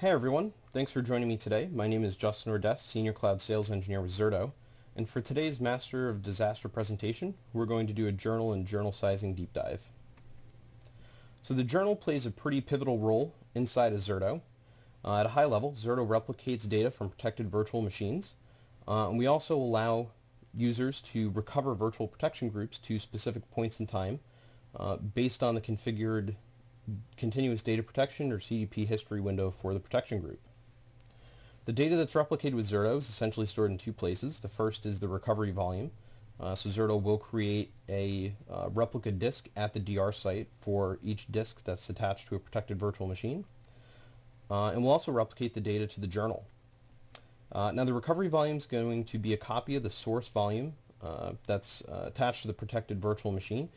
Hey everyone, thanks for joining me today. My name is Justin Nordeste, Senior Cloud Sales Engineer with Zerto, and for today's Master of Disaster presentation, we're going to do a journal and journal sizing deep dive. So the journal plays a pretty pivotal role inside of Zerto. At a high level, Zerto replicates data from protected virtual machines, and we also allow users to recover virtual protection groups to specific points in time based on the configured continuous data protection or CDP history window for the protection group. The data that's replicated with Zerto is essentially stored in two places. The first is the recovery volume. So Zerto will create a replica disk at the DR site for each disk that's attached to a protected virtual machine. And we'll also replicate the data to the journal. Now the recovery volume is going to be a copy of the source volume that's attached to the protected virtual machine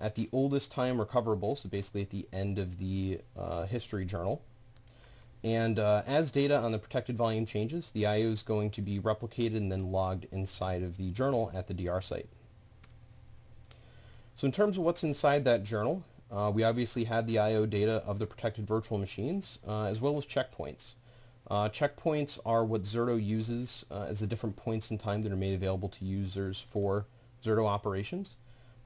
at the oldest time recoverable, so basically at the end of the history journal. And as data on the protected volume changes, the I/O is going to be replicated and then logged inside of the journal at the DR site. So in terms of what's inside that journal, we obviously had the I/O data of the protected virtual machines, as well as checkpoints. Checkpoints are what Zerto uses as the different points in time that are made available to users for Zerto operations.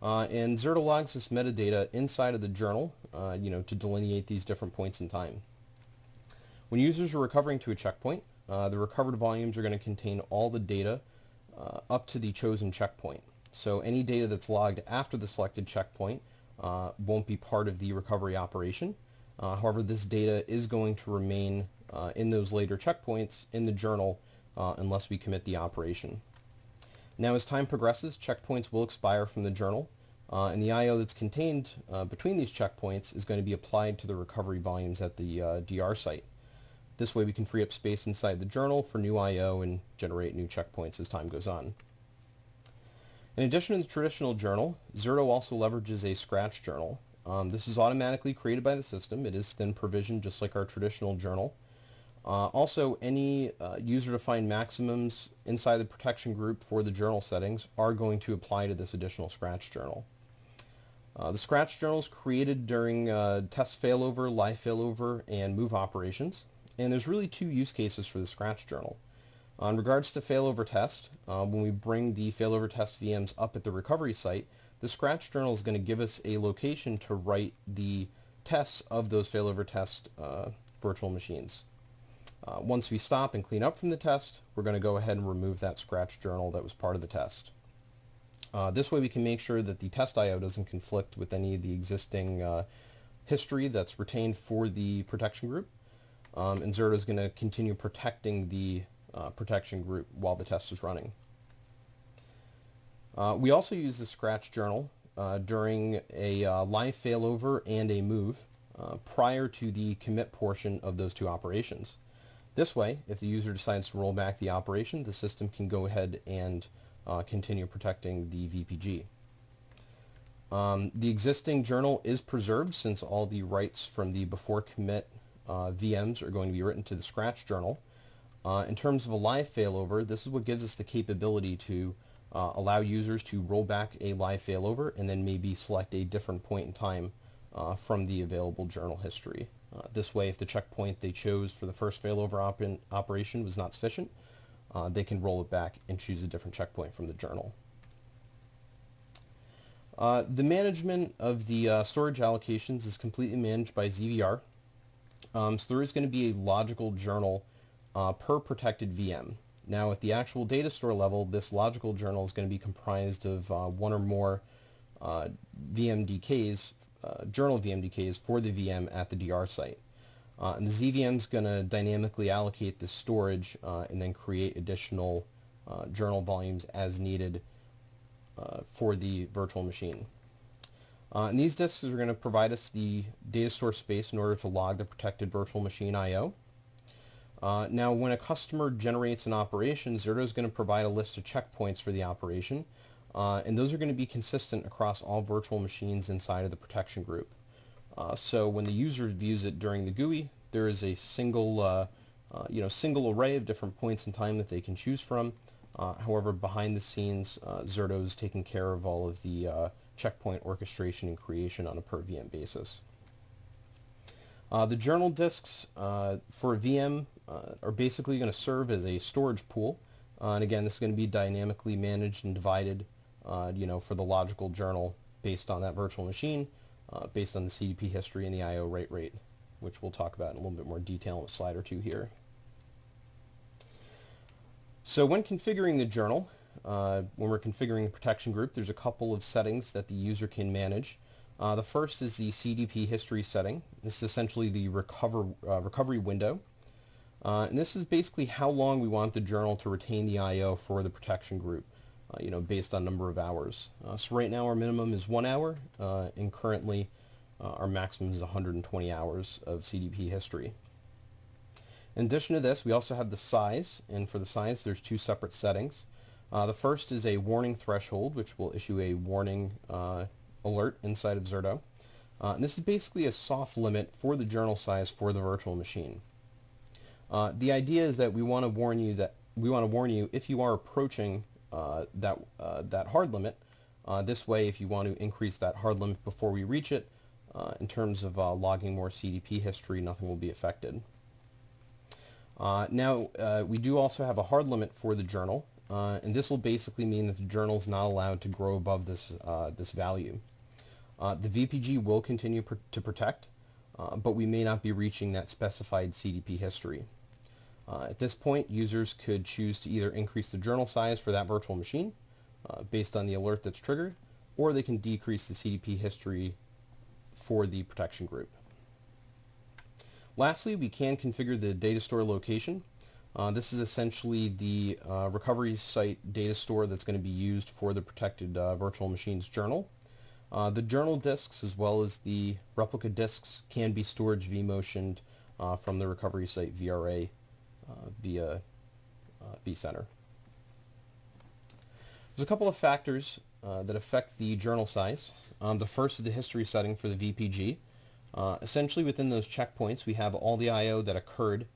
And Zerto logs this metadata inside of the journal, to delineate these different points in time. When users are recovering to a checkpoint, the recovered volumes are going to contain all the data up to the chosen checkpoint. So any data that's logged after the selected checkpoint won't be part of the recovery operation. However, this data is going to remain in those later checkpoints in the journal unless we commit the operation. Now as time progresses, checkpoints will expire from the journal, and the I/O that's contained between these checkpoints is going to be applied to the recovery volumes at the DR site. This way we can free up space inside the journal for new I/O and generate new checkpoints as time goes on. In addition to the traditional journal, Zerto also leverages a scratch journal. This is automatically created by the system. It is then provisioned just like our traditional journal. Also, any user-defined maximums inside the protection group for the journal settings are going to apply to this additional scratch journal. The scratch journal is created during test failover, live failover, and move operations. And there's really two use cases for the scratch journal. In regards to failover test, when we bring the failover test VMs up at the recovery site, the scratch journal is going to give us a location to write the tests of those failover test virtual machines. Once we stop and clean up from the test, we're going to go ahead and remove that scratch journal that was part of the test. This way we can make sure that the test I/O doesn't conflict with any of the existing history that's retained for the protection group. And Zerto is going to continue protecting the protection group while the test is running. We also use the scratch journal during a live failover and a move prior to the commit portion of those two operations. This way, if the user decides to roll back the operation, the system can go ahead and continue protecting the VPG. The existing journal is preserved since all the writes from the before commit VMs are going to be written to the scratch journal. In terms of a live failover, this is what gives us the capability to allow users to roll back a live failover and then maybe select a different point in time from the available journal history. This way, if the checkpoint they chose for the first failover operation was not sufficient, they can roll it back and choose a different checkpoint from the journal. The management of the storage allocations is completely managed by ZVR. So there is going to be a logical journal per protected VM. Now at the actual data store level, this logical journal is going to be comprised of one or more VMDKs, journal VMDKs for the VM at the DR site. And the ZVM is going to dynamically allocate the storage and then create additional journal volumes as needed for the virtual machine. And these disks are going to provide us the data store space in order to log the protected virtual machine I/O. Now when a customer generates an operation, Zerto is going to provide a list of checkpoints for the operation, and those are going to be consistent across all virtual machines inside of the protection group. So when the user views it during the GUI, there is a single single array of different points in time that they can choose from. However, behind the scenes, Zerto is taking care of all of the checkpoint orchestration and creation on a per VM basis. The journal disks for a VM are basically going to serve as a storage pool. And again, this is going to be dynamically managed and divided, for the logical journal based on that virtual machine, based on the CDP history and the I/O write rate, which we'll talk about in a little bit more detail in a slide or two here. So when configuring the journal, when we're configuring the protection group, there's a couple of settings that the user can manage. The first is the CDP history setting. This is essentially the recovery window. And this is basically how long we want the journal to retain the I/O for the protection group, based on number of hours. So right now our minimum is 1 hour, and currently our maximum is 120 hours of CDP history. In addition to this, we also have the size, and for the size there's two separate settings. The first is a warning threshold, which will issue a warning alert inside of Zerto. And this is basically a soft limit for the journal size for the virtual machine. The idea is that we want to warn you if you are approaching that hard limit. This way, if you want to increase that hard limit before we reach it, in terms of logging more CDP history, nothing will be affected. Now, we do also have a hard limit for the journal, and this will basically mean that the journal is not allowed to grow above this value. The VPG will continue to protect, but we may not be reaching that specified CDP history. At this point, users could choose to either increase the journal size for that virtual machine based on the alert that's triggered, or they can decrease the CDP history for the protection group. Lastly, we can configure the data store location. This is essentially the recovery site data store that's going to be used for the protected virtual machine's journal. The journal disks as well as the replica disks can be storage vMotioned from the recovery site VRA via vCenter. There's a couple of factors that affect the journal size. The first is the history setting for the VPG. Essentially within those checkpoints we have all the I/O that occurred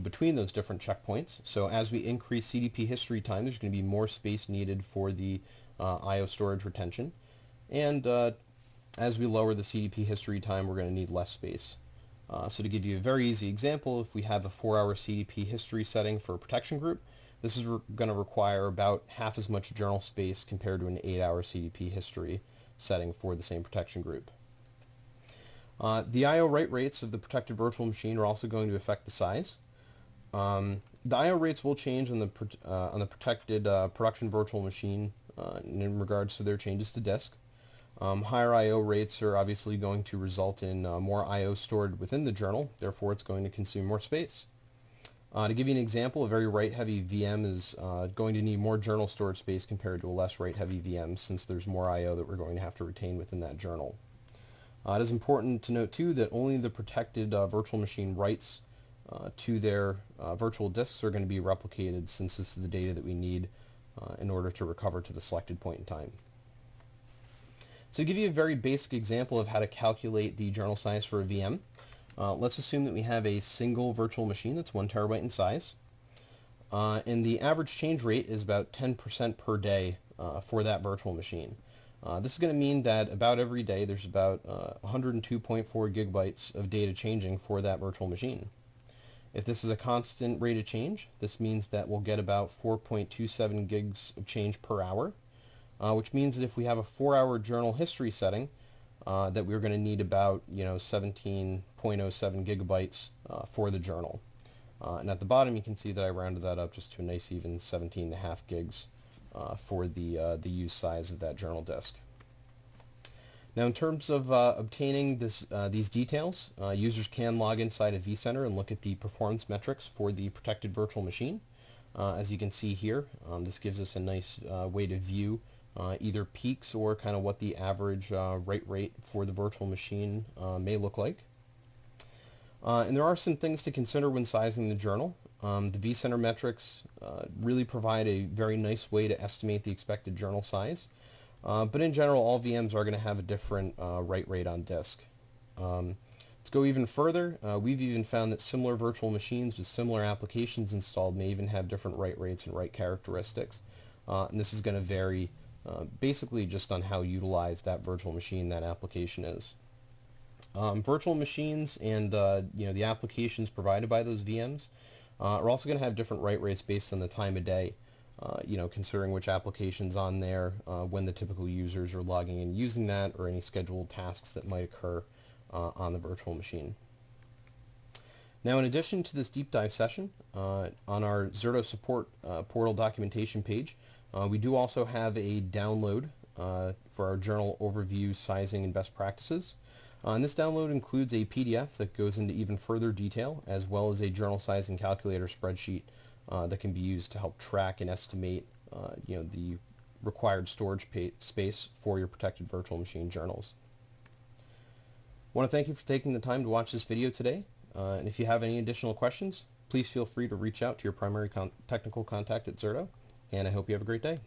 between those different checkpoints. So as we increase CDP history time, there's going to be more space needed for the I/O storage retention. And as we lower the CDP history time, we're going to need less space. So to give you a very easy example, if we have a 4-hour CDP history setting for a protection group, this is going to require about half as much journal space compared to an 8-hour CDP history setting for the same protection group. The I/O write rates of the protected virtual machine are also going to affect the size. The I/O rates will change on the protected production virtual machine in regards to their changes to disk. Higher I/O rates are obviously going to result in more I/O stored within the journal, therefore it's going to consume more space. To give you an example, a very write-heavy VM is going to need more journal storage space compared to a less write-heavy VM, since there's more I/O that we're going to have to retain within that journal. It is important to note too that only the protected virtual machine writes to their virtual disks are going to be replicated, since this is the data that we need in order to recover to the selected point in time. So to give you a very basic example of how to calculate the journal size for a VM, let's assume that we have a single virtual machine that's 1 terabyte in size, and the average change rate is about 10% per day for that virtual machine. This is going to mean that about every day there's about 102.4 gigabytes of data changing for that virtual machine. If this is a constant rate of change, this means that we'll get about 4.27 gigs of change per hour, which means that if we have a 4-hour journal history setting, that we're going to need about 17.07 gigabytes for the journal. And at the bottom you can see that I rounded that up just to a nice even 17.5 gigs for the use size of that journal disk. Now in terms of obtaining these details, users can log inside of vCenter and look at the performance metrics for the protected virtual machine. As you can see here, this gives us a nice way to view either peaks or kind of what the average write rate for the virtual machine may look like. And there are some things to consider when sizing the journal. The vCenter metrics really provide a very nice way to estimate the expected journal size. But in general, all VMs are going to have a different write rate on disk. Let's go even further. We've even found that similar virtual machines with similar applications installed may even have different write rates and write characteristics. And this is going to vary basically just on how utilized that virtual machine, that application is. Virtual machines and the applications provided by those VMs are also going to have different write rates based on the time of day. Considering which applications on there, when the typical users are logging in using that, or any scheduled tasks that might occur on the virtual machine. Now, in addition to this deep dive session, on our Zerto support portal documentation page, we do also have a download for our journal overview, sizing, and best practices. And this download includes a PDF that goes into even further detail, as well as a journal sizing calculator spreadsheet that can be used to help track and estimate the required storage space for your protected virtual machine journals. I want to thank you for taking the time to watch this video today. And if you have any additional questions, please feel free to reach out to your primary technical contact at Zerto. And I hope you have a great day.